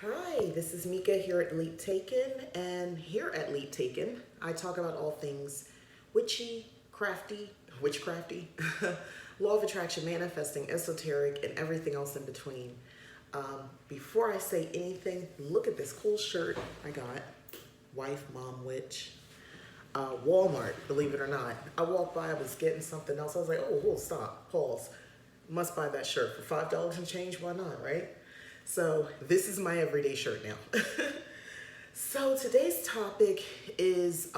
Hi, this is Mika here at Leap Taken, and here at Leap Taken, I talk about all things witchy, witchcrafty, law of attraction, manifesting, esoteric, and everything else in between. Before I say anything, look at this cool shirt I got. Wife, mom, witch. Walmart, believe it or not. I walked by, I was getting something else. I was like, oh, hold, stop, pause. Must buy that shirt for $5 and change, why not, right? So this is my everyday shirt now. So today's topic is,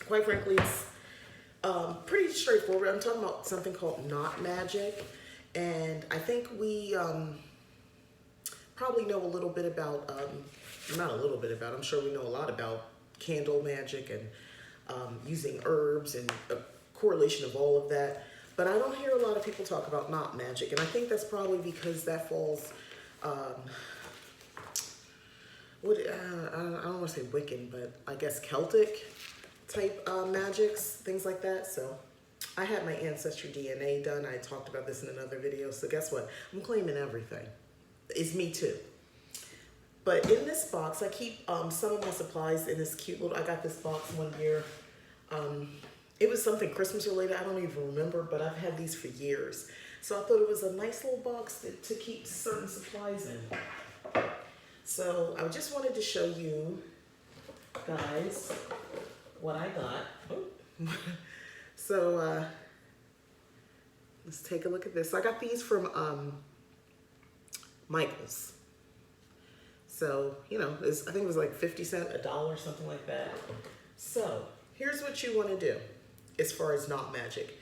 quite frankly, it's pretty straightforward. I'm talking about something called knot magic. And I think we probably know a little bit about, not a little bit about, I'm sure we know a lot about candle magic and using herbs and a correlation of all of that. But I don't hear a lot of people talk about knot magic, and I think that's probably because that falls, I don't want to say Wiccan, but I guess Celtic type magics, things like that. So I had my ancestry DNA done. I talked about this in another video. So guess what? I'm claiming everything. It's me too. But in this box, I keep some of my supplies in this cute little, I got this box one year. It was something Christmas related, I don't even remember, but I've had these for years. So I thought it was a nice little box to keep certain supplies in. So I just wanted to show you guys what I got. Oh. So let's take a look at this. So I got these from Michael's. So, you know, I think it was like 50 cents, $1, something like that. So here's what you want to do as far as knot magic.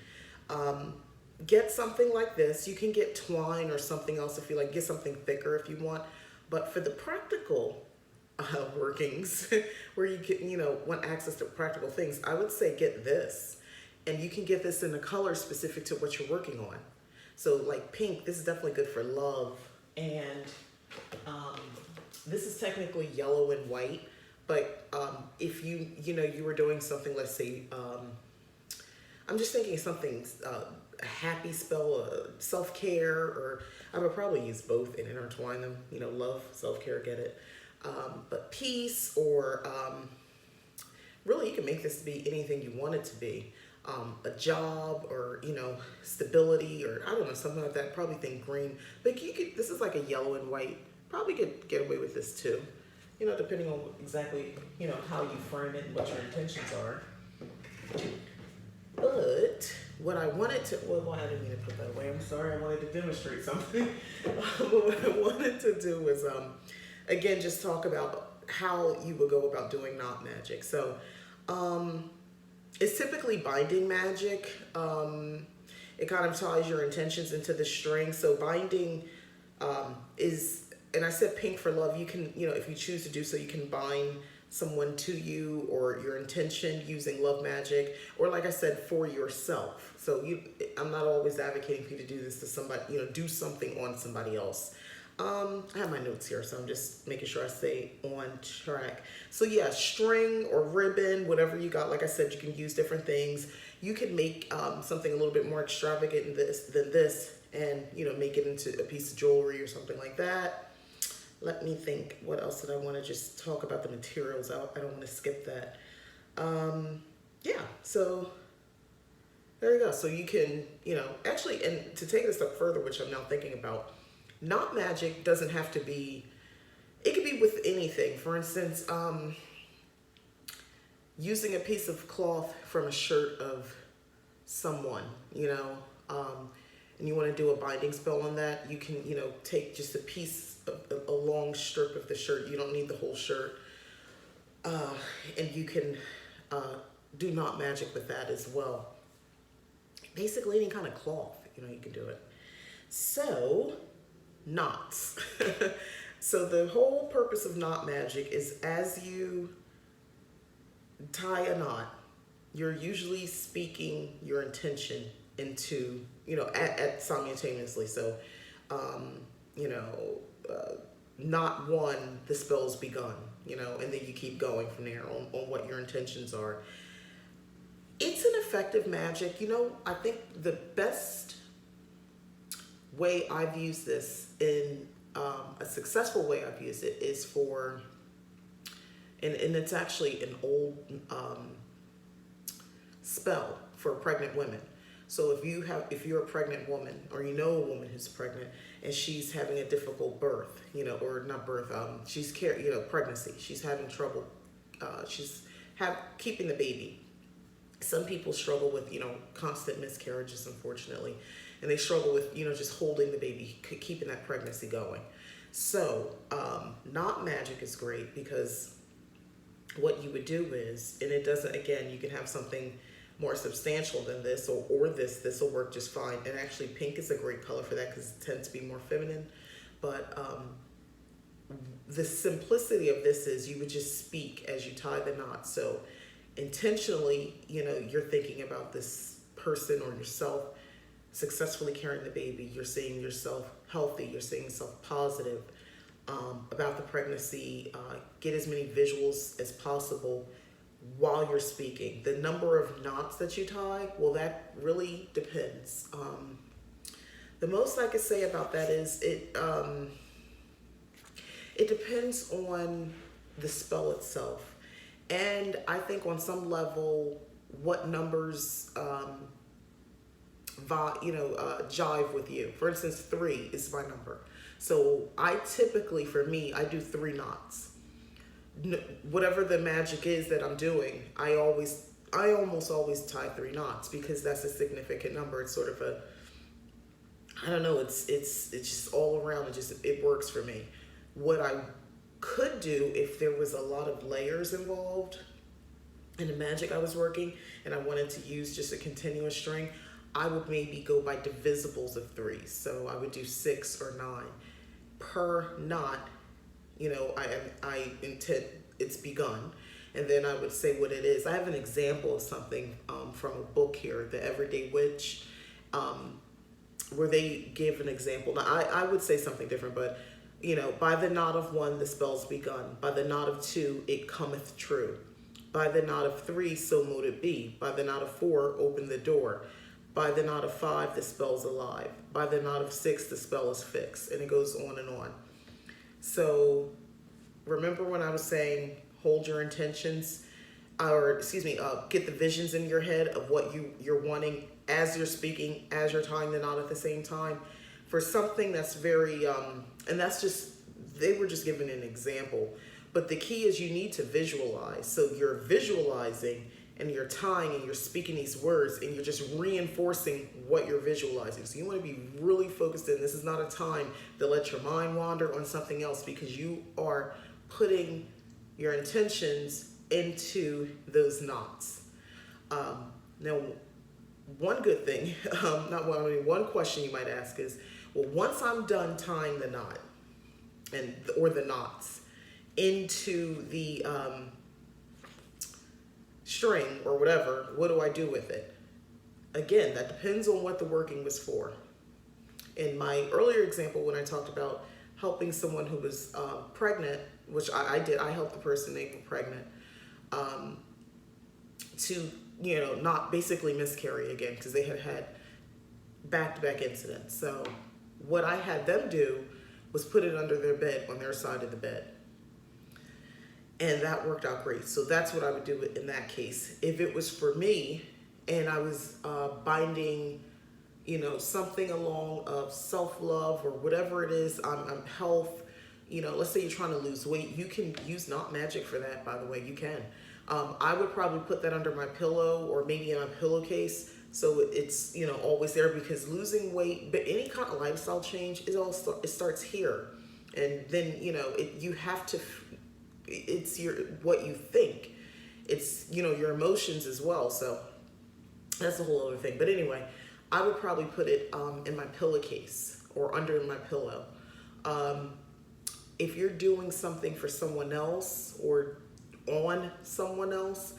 Get something like this. You can get twine or something else if you like. Get something thicker if you want. But for the practical workings, where you can, want access to practical things, I would say get this. And you can get this in a color specific to what you're working on. So like pink, this is definitely good for love. And this is technically yellow and white. But if you were doing something, let's say, I'm just thinking something, a happy spell, self-care, or I would probably use both and intertwine them, love, self-care, get it. But peace, or really you can make this to be anything you want it to be. A job, or, stability, or I don't know, something like that. Probably think green. But this is like a yellow and white. Probably could get away with this too. Depending on exactly, how you frame it and what your intentions are. But what I wanted to, well, I didn't mean to put that away. I'm sorry. I wanted to demonstrate something. But what I wanted to do was, again, just talk about how you would go about doing knot magic. So, it's typically binding magic. It kind of ties your intentions into the string. So binding is, and I said pink for love. You can, if you choose to do so, you can bind someone to you or your intention using love magic, or like I said, for yourself. So I'm not always advocating for you to do this to somebody, do something on somebody else. I have my notes here, so I'm just making sure I stay on track. So yeah, string or ribbon, whatever you got. Like I said, you can use different things. You can make something a little bit more extravagant than this, and make it into a piece of jewelry or something like that. Let me think, what else did I want to just talk about the materials? I don't want to skip that. Yeah, so there you go. So you can, actually, and to take it a step further, which I'm now thinking about, knot magic doesn't have to be, it could be with anything. For instance, using a piece of cloth from a shirt of someone, and you want to do a binding spell on that, you can, take just a piece, a long strip of the shirt. You don't need the whole shirt. And you can do knot magic with that as well. Basically, any kind of cloth, you can do it. So, knots. So the whole purpose of knot magic is, as you tie a knot, you're usually speaking your intention into, at simultaneously. So, knot one, the spell's begun, and then you keep going from there on what your intentions are. It's an effective magic. I think the best way I've used this in a successful way I've used it is for, and it's actually an old spell for pregnant women. So if you're a pregnant woman, or you know a woman who's pregnant and she's having a difficult birth, or not birth, pregnancy, she's having trouble, keeping the baby. Some people struggle with, constant miscarriages, unfortunately, and they struggle with, just holding the baby, keeping that pregnancy going. So, knot magic is great because what you would do is, and it doesn't, again, you can have something more substantial than this, or this will work just fine. And actually pink is a great color for that because it tends to be more feminine. But the simplicity of this is you would just speak as you tie the knot. So intentionally, you're thinking about this person or yourself successfully carrying the baby. You're seeing yourself healthy. You're seeing yourself positive about the pregnancy. Get as many visuals as possible while you're speaking. The number of knots that you tie, well, that really depends. The most I could say about that is it depends on the spell itself. And I think on some level, what numbers jive with you. For instance, 3 is my number. So I typically, for me, I do 3 knots. Whatever the magic is that I'm doing, I almost always tie 3 knots because that's a significant number. It's sort of I don't know, it's just all around, it works for me. What I could do if there was a lot of layers involved in the magic I was working and I wanted to use just a continuous string, I would maybe go by divisibles of 3. So I would do 6 or 9 per knot. I intend it's begun, and then I would say what it is. I have an example of something from a book here, The Everyday Witch, where they give an example. Now, I would say something different, but by the knot of 1, the spell's begun. By the knot of 2, it cometh true. By the knot of 3, so mote it be. By the knot of 4, open the door. By the knot of 5, the spell's alive. By the knot of 6, the spell is fixed, and it goes on and on. So remember when I was saying hold your intentions, get the visions in your head of what you're wanting as you're speaking, as you're tying the knot at the same time. For something that's very, and that's just, they were just giving an example. But the key is you need to visualize. So you're visualizing and you're tying and you're speaking these words and you're just reinforcing what you're visualizing. So you want to be really focused in. This is not a time to let your mind wander on something else because you are putting your intentions into those knots. Now, one good thing, one question you might ask is, well, once I'm done tying the knot or the knots into the string or whatever, what do I do with it? Again, that depends on what the working was for. In my earlier example, when I talked about helping someone who was pregnant, which I did, I helped the person they were pregnant to, not basically miscarry again because they had back-to-back incidents. So what I had them do was put it under their bed on their side of the bed. And that worked out great. So that's what I would do in that case. If it was for me and I was binding, something along of self-love or whatever it is, I'm health, let's say you're trying to lose weight. You can use knot magic for that, by the way, you can. I would probably put that under my pillow or maybe in my pillowcase. So it's, always there because losing weight, but any kind of lifestyle change, it starts here. And then, you have to, it's what you think. It's, your emotions as well. So that's a whole other thing. But anyway, I would probably put it in my pillowcase or under my pillow. If you're doing something for someone else or on someone else,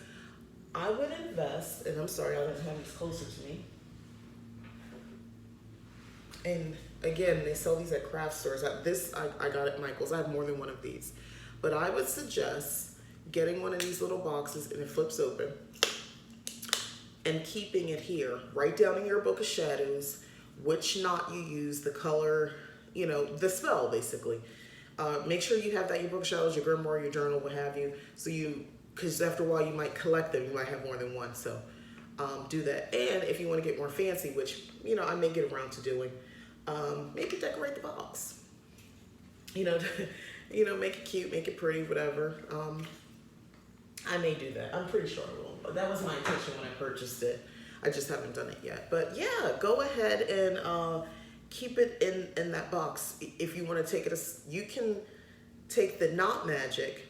I would invest, and I'm sorry, I don't have these closer to me. And again, they sell these at craft stores. I got at Michael's. I have more than one of these. But I would suggest getting one of these little boxes and it flips open and keeping it here. Write down in your book of shadows which knot you use, the color, the spell basically. Make sure you have that in your bookshelves, your grimoire, your journal, what have you. So because after a while you might collect them, you might have more than one. So do that. And if you want to get more fancy, which I may get around to doing, maybe decorate the box. You know, make it cute, make it pretty, whatever. I may do that. I'm pretty sure I will. But that was my intention when I purchased it. I just haven't done it yet. But yeah, go ahead and keep it in that box. If you want to take it, you can take the knot magic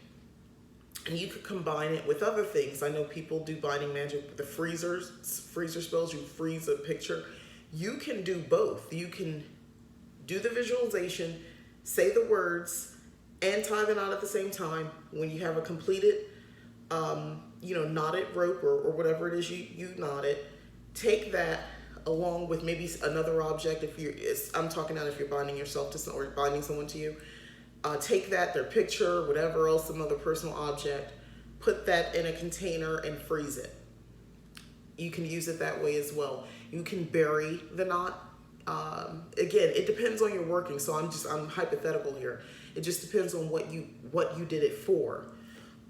and you could combine it with other things. I know people do binding magic with the freezer spells. You freeze a picture. You can do both. You can do the visualization, say the words, and tie the knot at the same time. When you have a completed, knotted rope or whatever it is you knot it, take that along with maybe another object. I'm talking out if you're binding yourself to someone or binding someone to you. Take that, their picture, whatever else, some other personal object, put that in a container and freeze it. You can use it that way as well. You can bury the knot. Again, it depends on your working. So I'm hypothetical here. It just depends on what you did it for.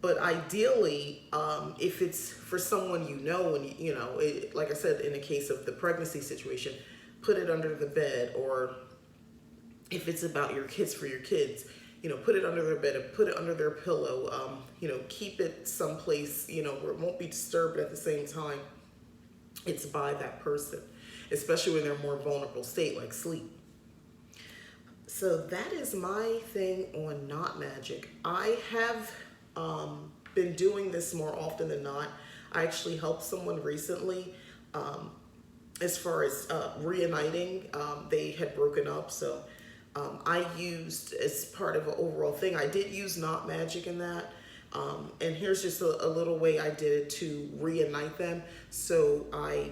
But ideally, if it's for someone and like I said, in the case of the pregnancy situation, put it under the bed. Or if it's about your kids, for your kids, put it under their bed, put it under their pillow. Keep it someplace, where it won't be disturbed, but at the same time, it's by that person, especially when they're in a more vulnerable state, like sleep. So that is my thing on knot magic. I have been doing this more often than not. I actually helped someone recently as far as reuniting. They had broken up, so I used, as part of an overall thing, I did use knot magic in that. And here's just a little way I did it to reunite them. So I,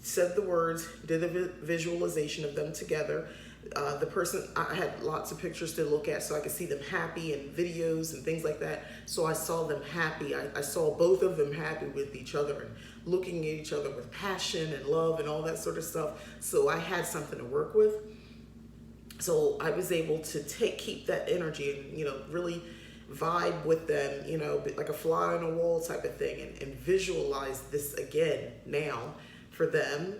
said the words, did the visualization of them together. The person, I had lots of pictures to look at so I could see them happy, and videos and things like that. So I saw them happy. I saw both of them happy with each other and looking at each other with passion and love and all that sort of stuff. So I had something to work with. So I was able to keep that energy and, really vibe with them, like a fly on a wall type of thing, and visualize this again now for them,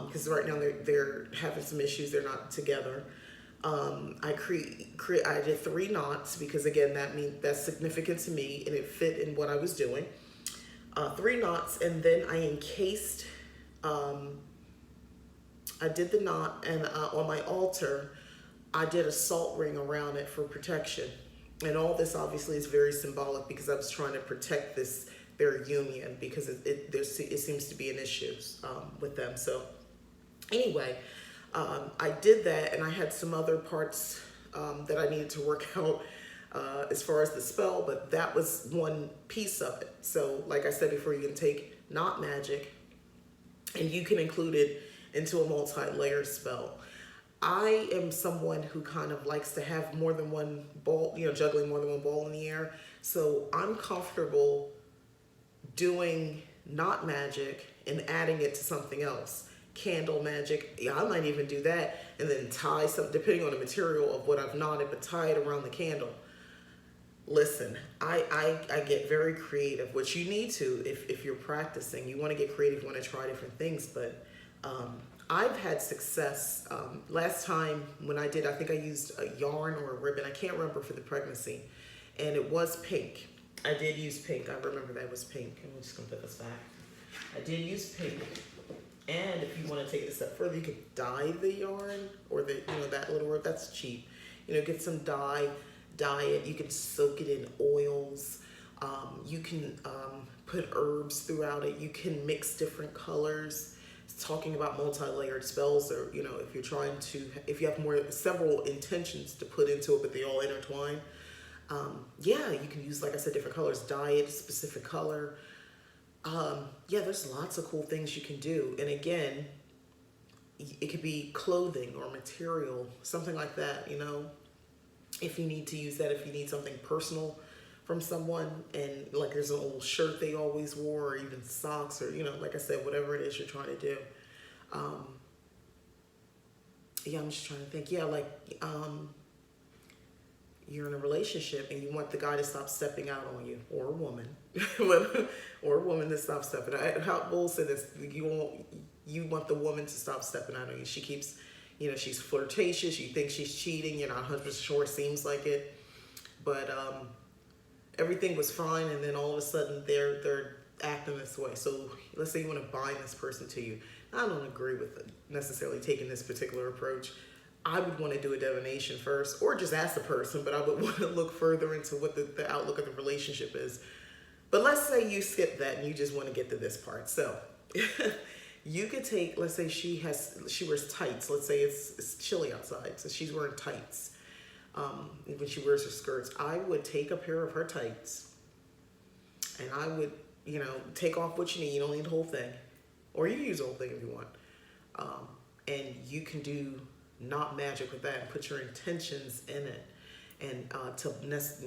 because right now they're having some issues. They're not together. I did 3 knots because, again, that's significant to me and it fit in what I was doing. 3 knots, and then I encased. I did the knot, and on my altar, I did a salt ring around it for protection. And all this obviously is very symbolic because I was trying to protect their union, because it seems to be an issue with them. So anyway, I did that, and I had some other parts that I needed to work out as far as the spell, but that was one piece of it. So like I said before, you can take knot magic and you can include it into a multi-layer spell. I am someone who kind of likes to have more than one ball, juggling more than one ball in the air. So I'm comfortable doing knot magic and adding it to something else. Candle magic, I might even do that, and then tie some, depending on the material of what I've knotted, but tie it around the candle. Listen, I get very creative, which you need to if you're practicing. You want to get creative, you want to try different things, but I've had success. Last time when I did, I think I used a yarn or a ribbon. I can't remember for the pregnancy. And it was pink. I did use pink. I remember that was pink. I'm just going to put this back. I did use pink. And if you want to take it a step further, you could dye the yarn or that little rope. That's cheap. Get some dye it. You can soak it in oils. You can put herbs throughout it. You can mix different colors. Talking about multi-layered spells, or if you have several intentions to put into it, but they all intertwine. You can use, like I said, different colors, dye it a specific color. There's lots of cool things you can do. And again, it could be clothing or material, something like that, if you need to use that, if you need something personal from someone, and like there's an old shirt they always wore, or even socks, or like I said, whatever it is you're trying to do. I'm just trying to think. relationship and you want the guy to stop stepping out on you, or a woman, or a woman to stop stepping out. How Bull said this, you want the woman to stop stepping out on you. She keeps, she's flirtatious. You think she's cheating. You're not 100% sure. It seems like it, but everything was fine, and then all of a sudden they're acting this way. So let's say you want to bind this person to you. I don't agree with necessarily taking this particular approach. I would want to do a divination first, or just ask the person, but I would want to look further into what the outlook of the relationship is. But let's say you skip that and you just want to get to this part. So you could take, let's say she wears tights. Let's say it's chilly outside, so she's wearing tights. When she wears her skirts, I would take a pair of her tights and I would, take off what you need. You don't need the whole thing, or you can use the whole thing if you want. And you can do not magic with that and put your intentions in it, and to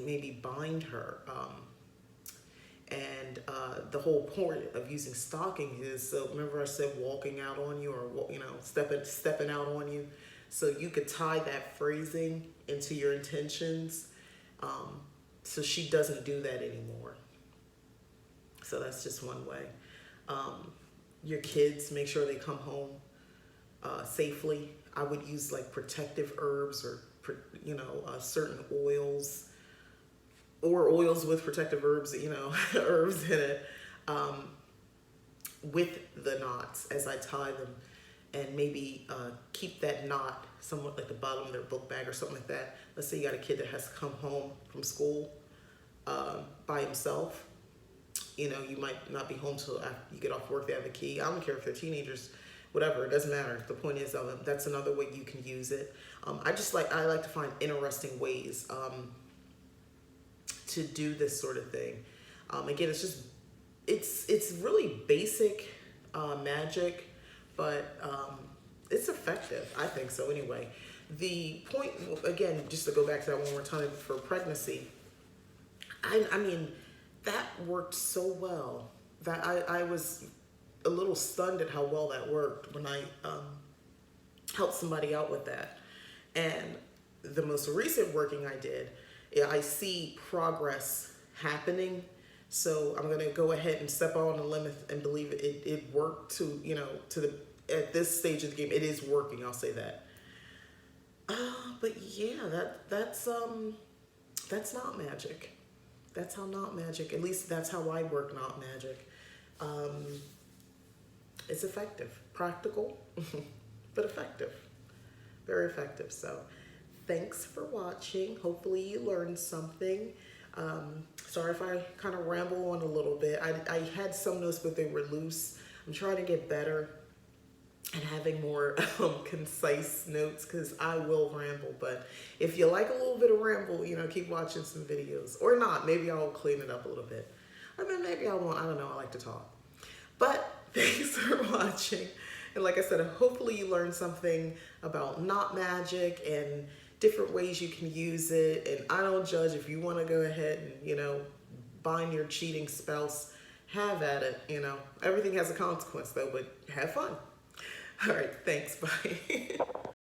maybe bind her. And the whole point of using stocking is, so remember I said walking out on you, or stepping out on you. So you could tie that phrasing into your intentions, so she doesn't do that anymore. So that's just one way. Your kids, make sure they come home safely. I would use like protective herbs, or certain oils, or oils with protective herbs, herbs in it, with the knots as I tie them, and maybe keep that knot somewhat like the bottom of their book bag or something like that. Let's say you got a kid that has to come home from school by himself. You might not be home till after you get off work. They have the key. I don't care if they're teenagers, whatever, it doesn't matter. The point is, that's another way you can use it. I like to find interesting ways to do this sort of thing. Again, it's really basic magic, but it's effective. I think so anyway. The point, again, just to go back to that one more time for pregnancy, I mean, that worked so well that I was a little stunned at how well that worked when I helped somebody out with that. And the most recent working I did, I see progress happening. So I'm going to go ahead and step out on a limb and believe it worked at this stage of the game. It is working, I'll say that. But yeah, that's not magic. That's how not magic, at least that's how I work not magic. It's effective, practical, but effective, very effective. So thanks for watching. Hopefully you learned something. Sorry if I kind of ramble on a little bit. I had some notes, but they were loose. I'm trying to get better and having more concise notes, because I will ramble. But if you like a little bit of ramble, keep watching some videos. Or not, maybe I'll clean it up a little bit. Or then maybe I won't, I don't know, I like to talk. But thanks for watching. And like I said, hopefully you learned something about not magic and different ways you can use it. And I don't judge. If you want to go ahead and, bind your cheating spouse, have at it. Everything has a consequence though, but have fun. All right, thanks, bye.